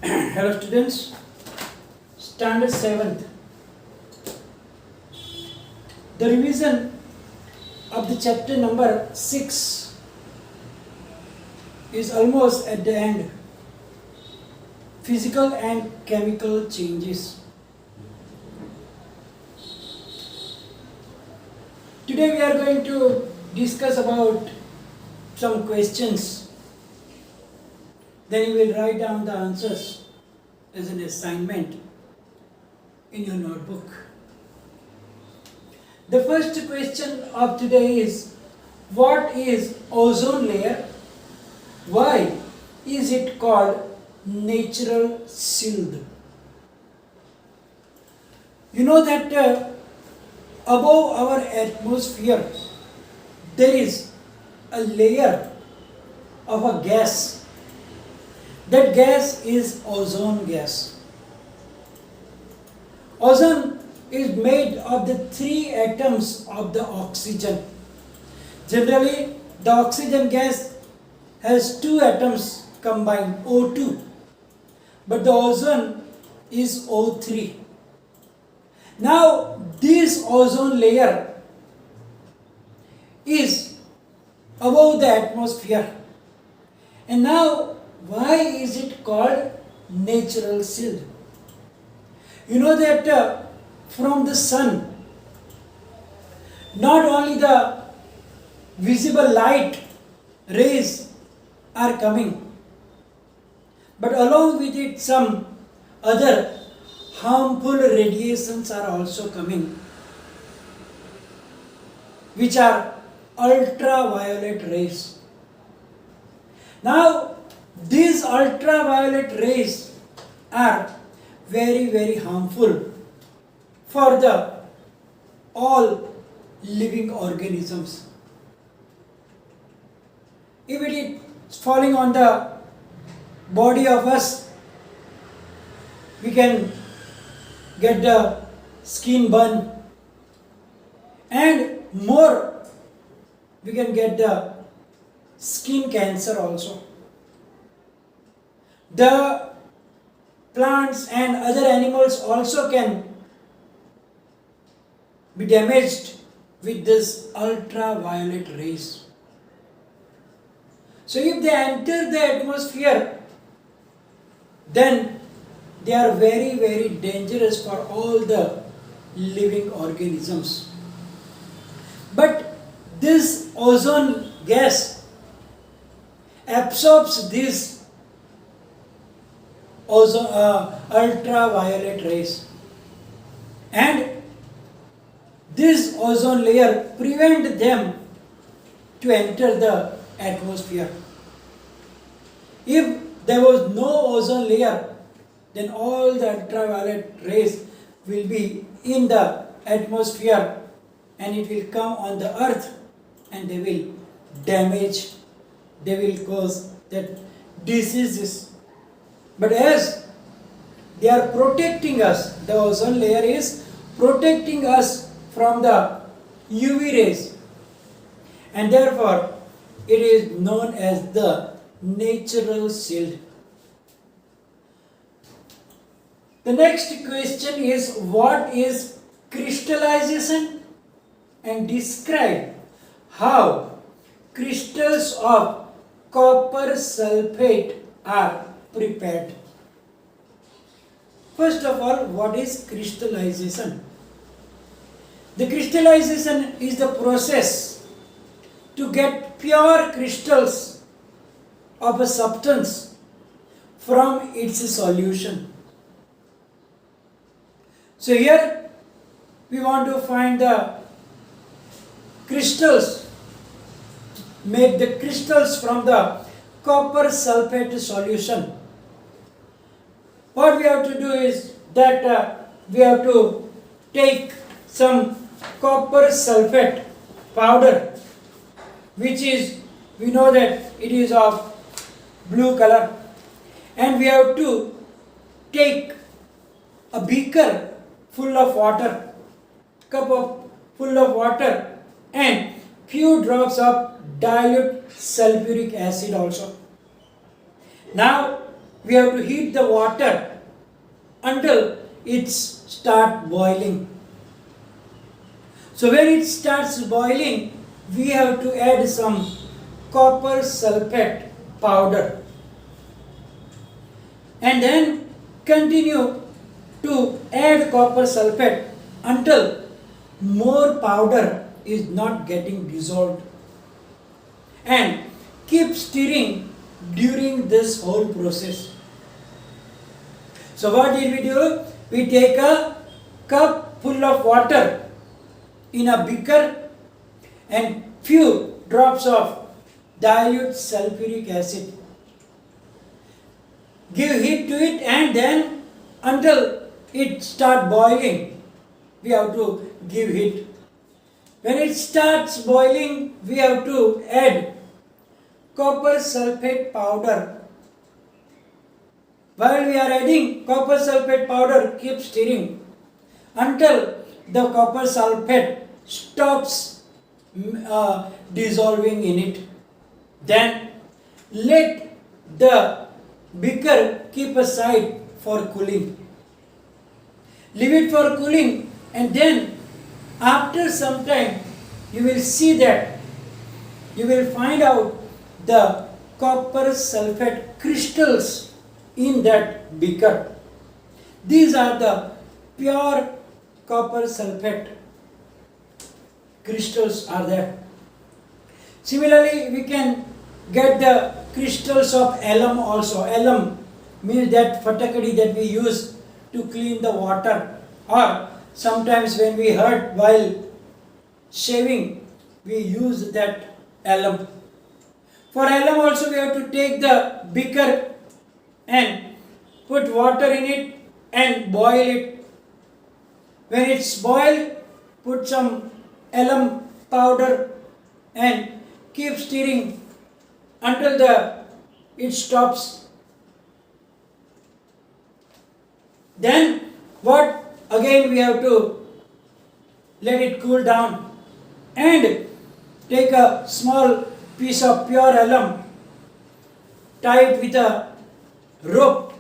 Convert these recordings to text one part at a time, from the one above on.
Hello students, standard 7th. The revision of the chapter number 6 is almost at the end. Physical and chemical changes. Today we are going to discuss about some questions. Then you will write down the answers as an assignment in your notebook. The first question of today is, what is ozone layer? Why is it called natural shield? You know that above our atmosphere there is a layer of a gas. That gas is ozone gas. Ozone is made of the 3 atoms of the oxygen. Generally, the oxygen gas has 2 atoms combined, O2. But the ozone is O3. Now, this ozone layer is above the atmosphere. And now, why is it called natural shield? You know that from the sun, not only the visible light rays are coming, but along with it some other harmful radiations are also coming, which are ultraviolet rays. Now, these ultraviolet rays are very harmful for the all living organisms. If it is falling on the body of us, we can get the skin burn, and more we can get the skin cancer also. The plants and other animals also can be damaged with this ultraviolet rays. So if they enter the atmosphere, then they are very dangerous for all the living organisms. But this ozone gas absorbs these ultraviolet rays, and this ozone layer prevent them to enter the atmosphere. If there was no ozone layer, then all the ultraviolet rays will be in the atmosphere and it will come on the earth and they will damage, they will cause that diseases. But as they are protecting us, the ozone layer is protecting us from the UV rays, and therefore it is known as the natural shield. The next question is, what is crystallization, and describe how crystals of copper sulfate are prepared. First of all, what is crystallization? The crystallization is the process to get pure crystals of a substance from its solution. So here we want to find the crystals, make the crystals from the copper sulfate solution. What we have to do is that we have to take some copper sulfate powder, which is, we know that it is of blue color, and we have to take a beaker full of water, full of water, and few drops of dilute sulfuric acid also. Now we have to heat the water until it starts boiling. So when it starts boiling, we have to add some copper sulfate powder and then continue to add copper sulfate until more powder is not getting dissolved, and keep stirring during this whole process. So what did we do? We take a cup full of water in a beaker and few drops of dilute sulfuric acid. Give heat to it, and then until it start boiling, we have to give heat. When it starts boiling, we have to add copper sulfate powder. While we are adding copper sulfate powder, keep stirring until the copper sulfate stops dissolving in it. Then let the beaker keep aside for cooling. Leave it for cooling, and then after some time you will see that you will find out the copper sulfate crystals in that beaker. These are the pure copper sulfate crystals are there. Similarly, we can get the crystals of alum also. Alum means that fatakadi that we use to clean the water, or sometimes when we hurt while shaving, we use that alum. For alum also we have to take the beaker and put water in it and boil it. When it's boiled, put some alum powder and keep stirring until it stops. Then what? Again we have to let it cool down and take a small piece of pure alum, tie it with a rope,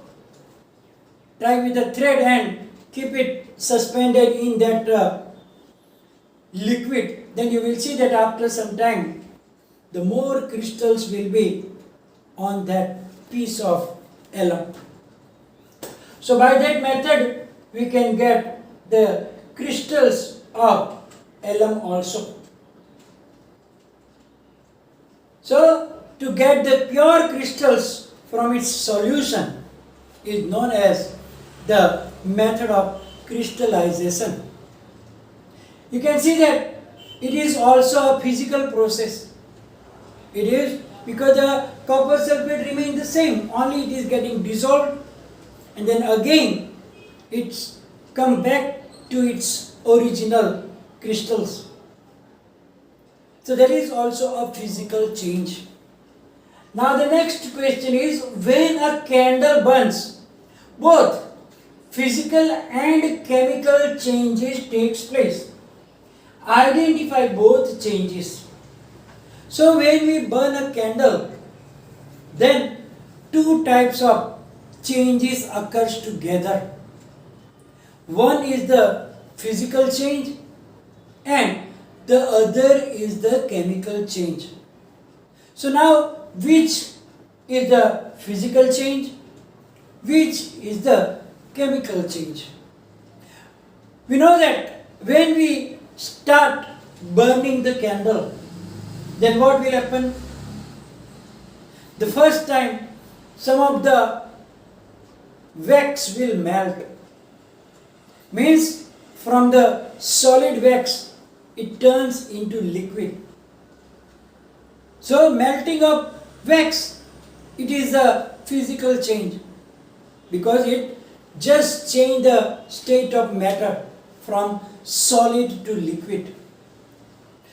tie with a thread and keep it suspended in that liquid. Then you will see that after some time the more crystals will be on that piece of alum. So by that method we can get the crystals of alum also. So to get the pure crystals from its solution is known as the method of crystallization. You can see that it is also a physical process. It is because the copper sulfate remains the same, only it is getting dissolved and then again it's come back to its original crystals. So that is also a physical change. Now the next question is, when a candle burns, both physical and chemical changes takes place. Identify both changes. So when we burn a candle, then two types of changes occurs together. One is the physical change and the other is the chemical change. So now which is the physical change? Which is the chemical change? We know that when we start burning the candle, then what will happen? The first time some of the wax will melt. Means from the solid wax it turns into liquid. So melting of wax, it is a physical change because it just changed the state of matter from solid to liquid.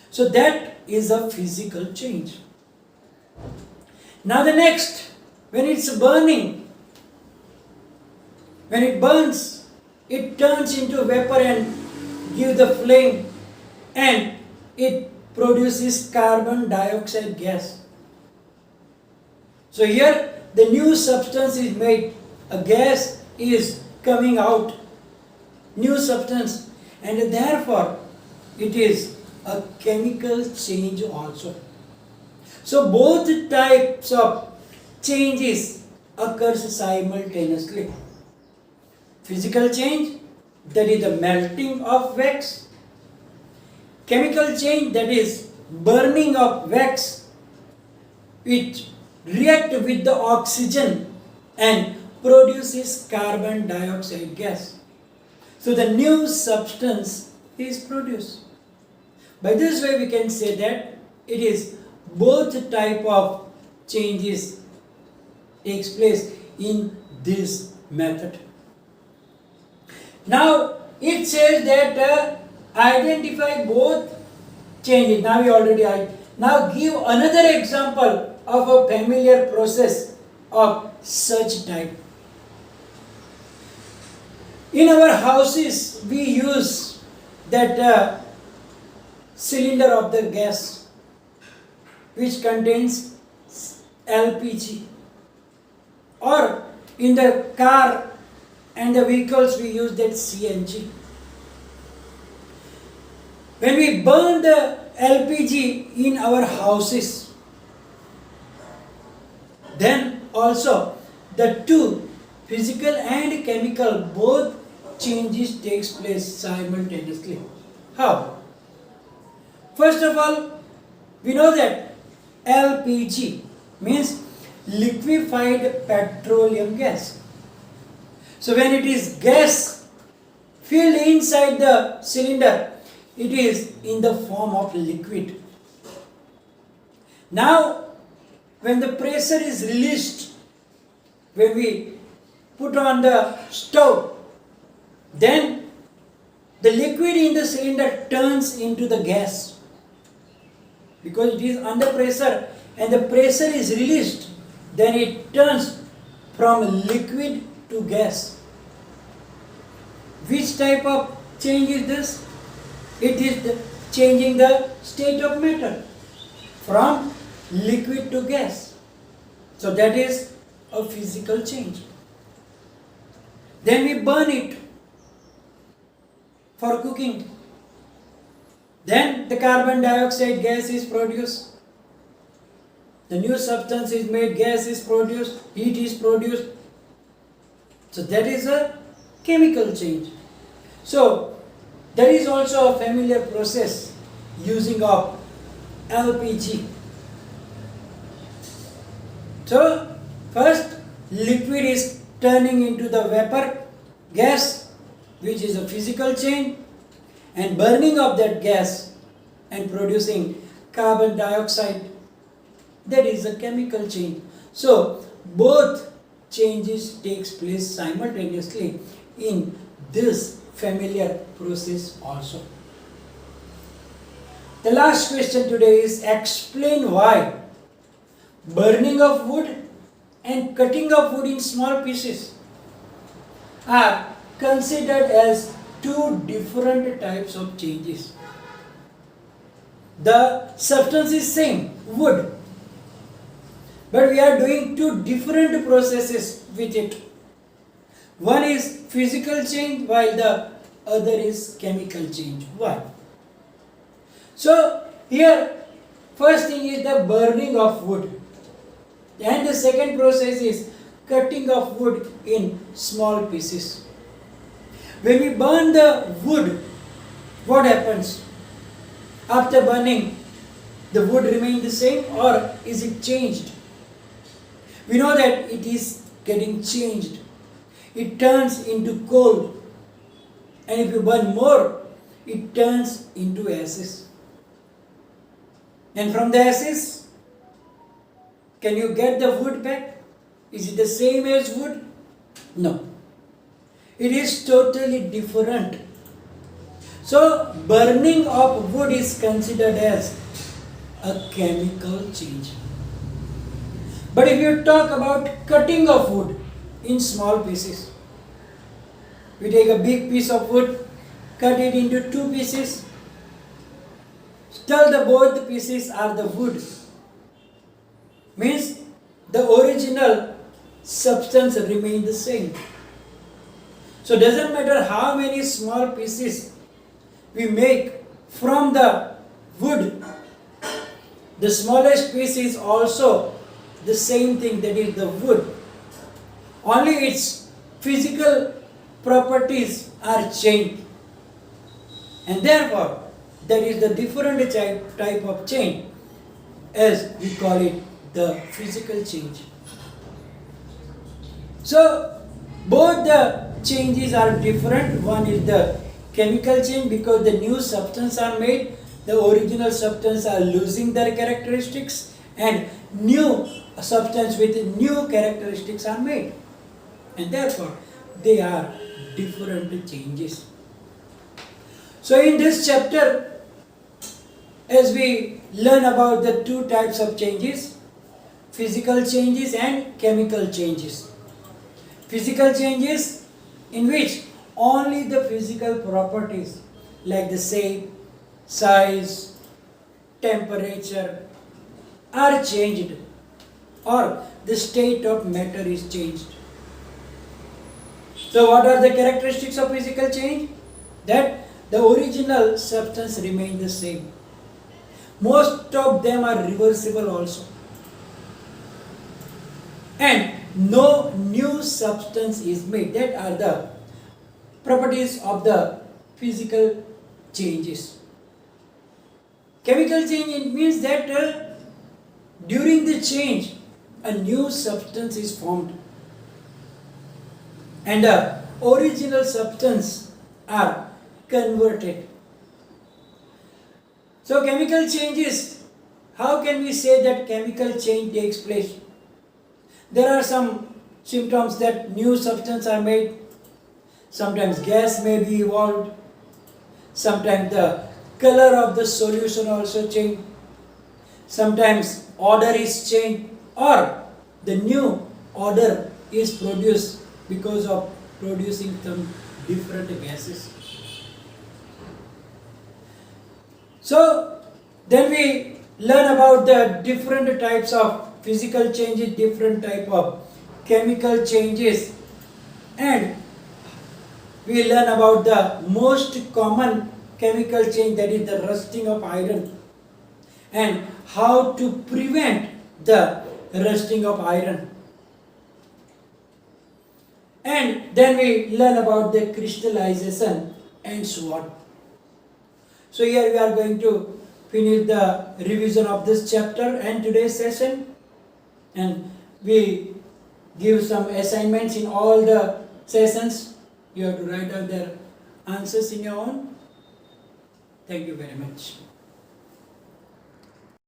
So that is a physical change. Now the next, when it's burning, when it burns, it turns into vapor and gives the flame and it produces carbon dioxide gas. So here the new substance is made, a gas is coming out, new substance, and therefore it is a chemical change also. So both types of changes occurs simultaneously. Physical change, that is the melting of wax. Chemical change, that is burning of wax. It reacts with the oxygen and produces carbon dioxide gas. So the new substance is produced. By this way we can say that it is both type of changes takes place in this method. Now it says that identify both changes. Now we already now give another example of a familiar process of such type. In our houses we use that cylinder of the gas which contains LPG, or in the car and the vehicles we use that CNG. When we burn the LPG in our houses, then also the two, physical and chemical, both changes takes place simultaneously. How? First of all, we know that LPG means liquefied petroleum gas. So when it is gas filled inside the cylinder, it is in the form of liquid. Now when the pressure is released, when we put on the stove, then the liquid in the cylinder turns into the gas, because it is under pressure and the pressure is released, then it turns from liquid to gas. Which type of change is this? It is changing the state of matter from liquid to gas. So that is a physical change. Then we burn it for cooking. Then the carbon dioxide gas is produced. The new substance is made, gas is produced, heat is produced. So that is a chemical change. So there is also a familiar process using of LPG. So first liquid is turning into the vapor gas, which is a physical change, and burning of that gas and producing carbon dioxide, that is a chemical change. So both changes takes place simultaneously in this familiar process also. The last question today is explain why burning of wood and cutting of wood in small pieces are considered as two different types of changes. The substance is same, wood, but we are doing two different processes with it. One is physical change while the other is chemical change. Why? So here first thing is the burning of wood, and the second process is cutting of wood in small pieces. When we burn the wood, what happens? After burning, the wood remains the same or is it changed? We know that it is getting changed. It turns into coal, and if you burn more, it turns into ashes. And from the ashes, can you get the wood back? Is it the same as wood? No. It is totally different. So burning of wood is considered as a chemical change. But if you talk about cutting of wood in small pieces, we take a big piece of wood, cut it into two pieces, still the both pieces are the wood. Means the original substance remain the same. So doesn't matter how many small pieces we make from the wood, the smallest piece is also the same thing, that is the wood. Only its physical properties are changed. And therefore, that is the different type of change, as we call it the physical change. So, both the changes are different. One is the chemical change, because the new substance are made, the original substance are losing their characteristics, and new substance with new characteristics are made. And therefore, they are different changes. So in this chapter, as we learn about the two types of changes, physical changes and chemical changes. Physical changes in which only the physical properties like the shape, size, temperature are changed, or the state of matter is changed. So what are the characteristics of physical change? That the original substance remains the same. Most of them are reversible also. And no new substance is made. That are the properties of the physical changes. Chemical change, it means that during the change, a new substance is formed, and the original substance are converted. So chemical changes, how can we say that chemical change takes place? There are some symptoms that new substance are made. Sometimes gas may be evolved. Sometimes the color of the solution also change. Sometimes odor is changed, or the new odor is produced because of producing some different gases. So then we learn about the different types of physical changes, different type of chemical changes, and we learn about the most common chemical change, that is the rusting of iron, and how to prevent the rusting of iron. And then we learn about the crystallization and so on. So here we are going to finish the revision of this chapter and today's session, and we give some assignments in all the sessions. You have to write down their answers in your own. Thank you very much.